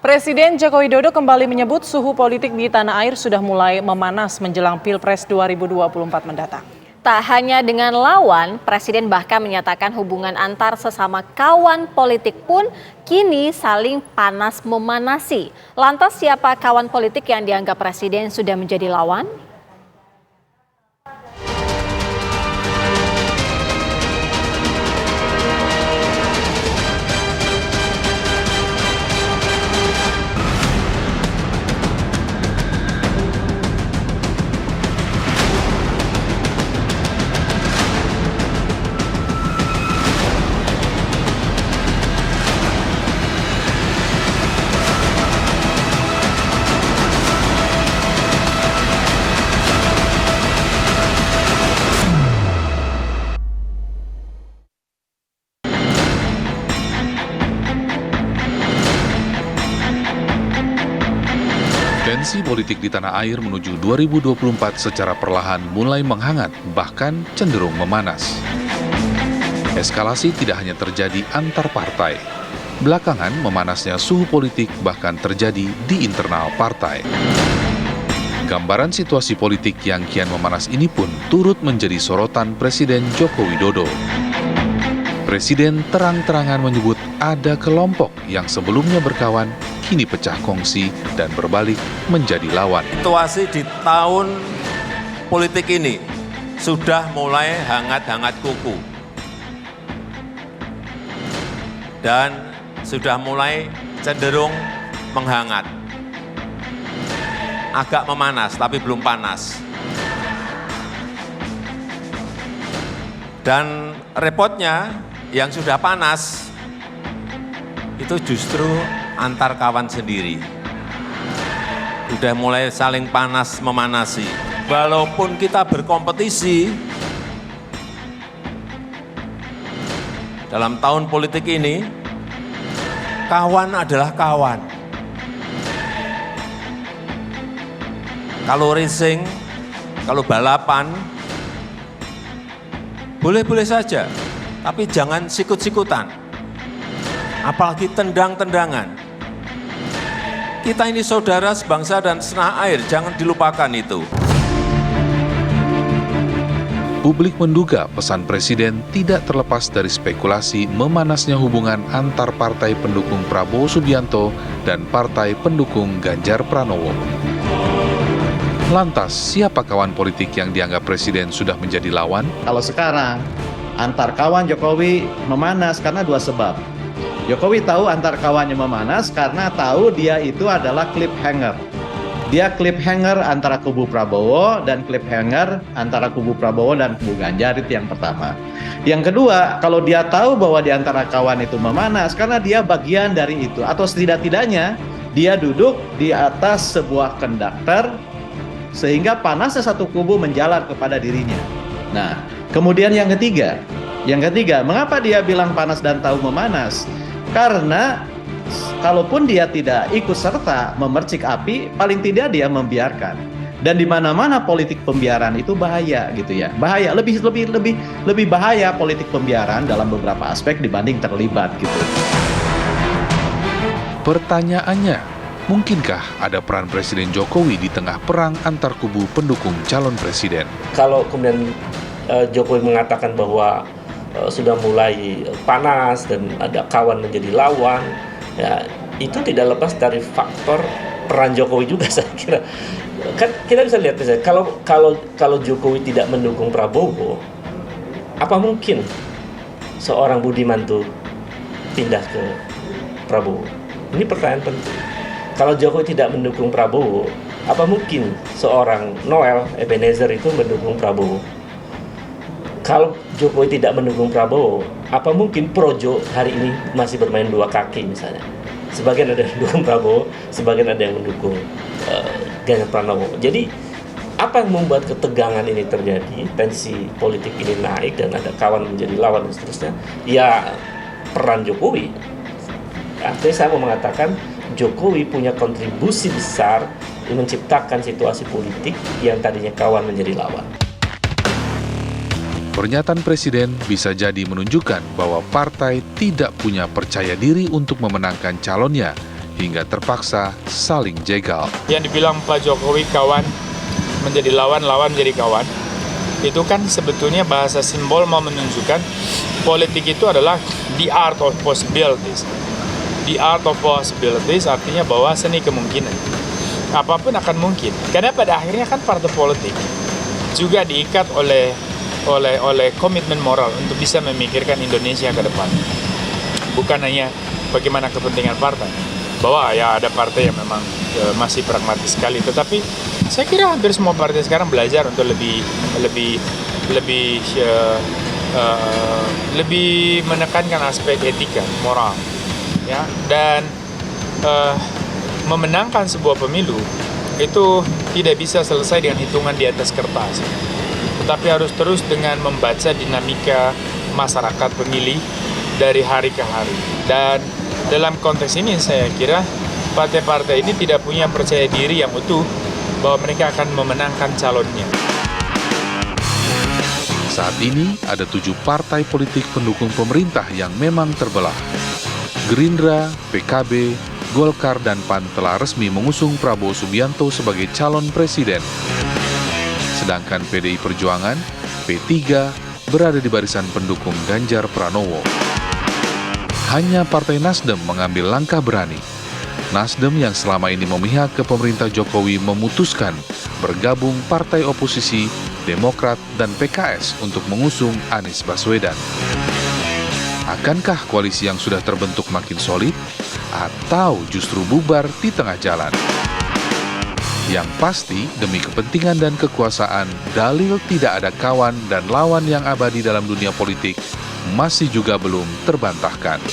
Presiden Joko Widodo kembali menyebut suhu politik di tanah air sudah mulai memanas menjelang Pilpres 2024 mendatang. Tak hanya dengan lawan, Presiden bahkan menyatakan hubungan antar sesama kawan politik pun kini saling panas memanasi. Lantas siapa kawan politik yang dianggap Presiden sudah menjadi lawan? Tensi politik di tanah air menuju 2024 secara perlahan mulai menghangat, bahkan cenderung memanas. Eskalasi tidak hanya terjadi antar partai. Belakangan memanasnya suhu politik bahkan terjadi di internal partai. Gambaran situasi politik yang kian memanas ini pun turut menjadi sorotan Presiden Joko Widodo. Presiden terang-terangan menyebut ada kelompok yang sebelumnya berkawan, kini pecah kongsi dan berbalik menjadi lawan. Situasi di tahun politik ini sudah mulai hangat-hangat kuku. Dan sudah mulai cenderung menghangat. Agak memanas, tapi belum panas. Dan repotnya, yang sudah panas, itu justru antar kawan sendiri. Sudah mulai saling panas memanasi. Walaupun kita berkompetisi, dalam tahun politik ini, kawan adalah kawan. Kalau racing, kalau balapan, boleh-boleh saja, tapi jangan sikut-sikutan. Apalagi tendang-tendangan. Kita ini saudara sebangsa dan setanah air, jangan dilupakan itu. Publik menduga pesan Presiden tidak terlepas dari spekulasi memanasnya hubungan antar partai pendukung Prabowo Subianto dan partai pendukung Ganjar Pranowo. Lantas, siapa kawan politik yang dianggap Presiden sudah menjadi lawan? Kalau sekarang, antar kawan Jokowi memanas karena dua sebab. Jokowi tahu antar kawannya memanas karena tahu dia itu adalah cliffhanger. Dia cliffhanger antara kubu Prabowo dan cliffhanger antara kubu Prabowo dan kubu Ganjar, itu yang pertama. Yang kedua, kalau dia tahu bahwa di antara kawan itu memanas karena dia bagian dari itu, atau setidak-tidaknya dia duduk di atas sebuah konduktor sehingga panasnya satu kubu menjalar kepada dirinya. Nah, kemudian yang ketiga, mengapa dia bilang panas dan tahu memanas? Karena kalaupun dia tidak ikut serta memercik api, paling tidak dia membiarkan. Dan di mana-mana politik pembiaran itu bahaya gitu ya. Bahaya, lebih bahaya politik pembiaran dalam beberapa aspek dibanding terlibat gitu. Pertanyaannya, mungkinkah ada peran Presiden Jokowi di tengah perang antar kubu pendukung calon presiden? Kalau kemudian Jokowi mengatakan bahwa sudah mulai panas dan ada kawan menjadi lawan, ya itu tidak lepas dari faktor peran Jokowi juga, saya kira. Kan kita bisa lihat misalnya, kalau Jokowi tidak mendukung Prabowo, apa mungkin seorang Budiman tuh pindah ke Prabowo? Ini pertanyaan penting. Kalau Jokowi tidak mendukung Prabowo, apa mungkin seorang Noel Ebenezer itu mendukung Prabowo? Kalau Jokowi tidak mendukung Prabowo, apa mungkin Projo hari ini masih bermain dua kaki misalnya? Sebagian ada yang mendukung Prabowo, sebagian ada yang mendukung Ganjar Pranowo. Jadi apa yang membuat ketegangan ini terjadi, tensi politik ini naik dan ada kawan menjadi lawan dan seterusnya? Ya peran Jokowi. Artinya saya mau mengatakan Jokowi punya kontribusi besar menciptakan situasi politik yang tadinya kawan menjadi lawan. Pernyataan Presiden bisa jadi menunjukkan bahwa partai tidak punya percaya diri untuk memenangkan calonnya hingga terpaksa saling jegal. Yang dibilang Pak Jokowi kawan menjadi lawan, lawan menjadi kawan, itu kan sebetulnya bahasa simbol mau menunjukkan politik itu adalah the art of possibilities. The art of possibilities artinya bahwa seni kemungkinan. Apapun akan mungkin. Karena pada akhirnya kan partai politik juga diikat oleh komitmen moral untuk bisa memikirkan Indonesia ke depan. Bukan hanya bagaimana kepentingan partai. Bahwa ya ada partai yang memang masih pragmatis sekali. Tetapi saya kira hampir semua partai sekarang belajar untuk lebih menekankan aspek etika, moral. Ya, dan memenangkan sebuah pemilu itu tidak bisa selesai dengan hitungan di atas kertas, tetapi harus terus dengan membaca dinamika masyarakat pemilih dari hari ke hari. Dan dalam konteks ini saya kira partai-partai ini tidak punya percaya diri yang utuh bahwa mereka akan memenangkan calonnya. Saat ini ada 7 partai politik pendukung pemerintah yang memang terbelah. Gerindra, PKB, Golkar, dan PAN telah resmi mengusung Prabowo Subianto sebagai calon presiden. Sedangkan PDI Perjuangan, P3, berada di barisan pendukung Ganjar Pranowo. Hanya Partai Nasdem mengambil langkah berani. Nasdem yang selama ini memihak ke pemerintah Jokowi memutuskan bergabung partai oposisi, Demokrat, dan PKS untuk mengusung Anies Baswedan. Akankah koalisi yang sudah terbentuk makin solid, atau justru bubar di tengah jalan? Yang pasti, demi kepentingan dan kekuasaan, dalil tidak ada kawan dan lawan yang abadi dalam dunia politik masih juga belum terbantahkan.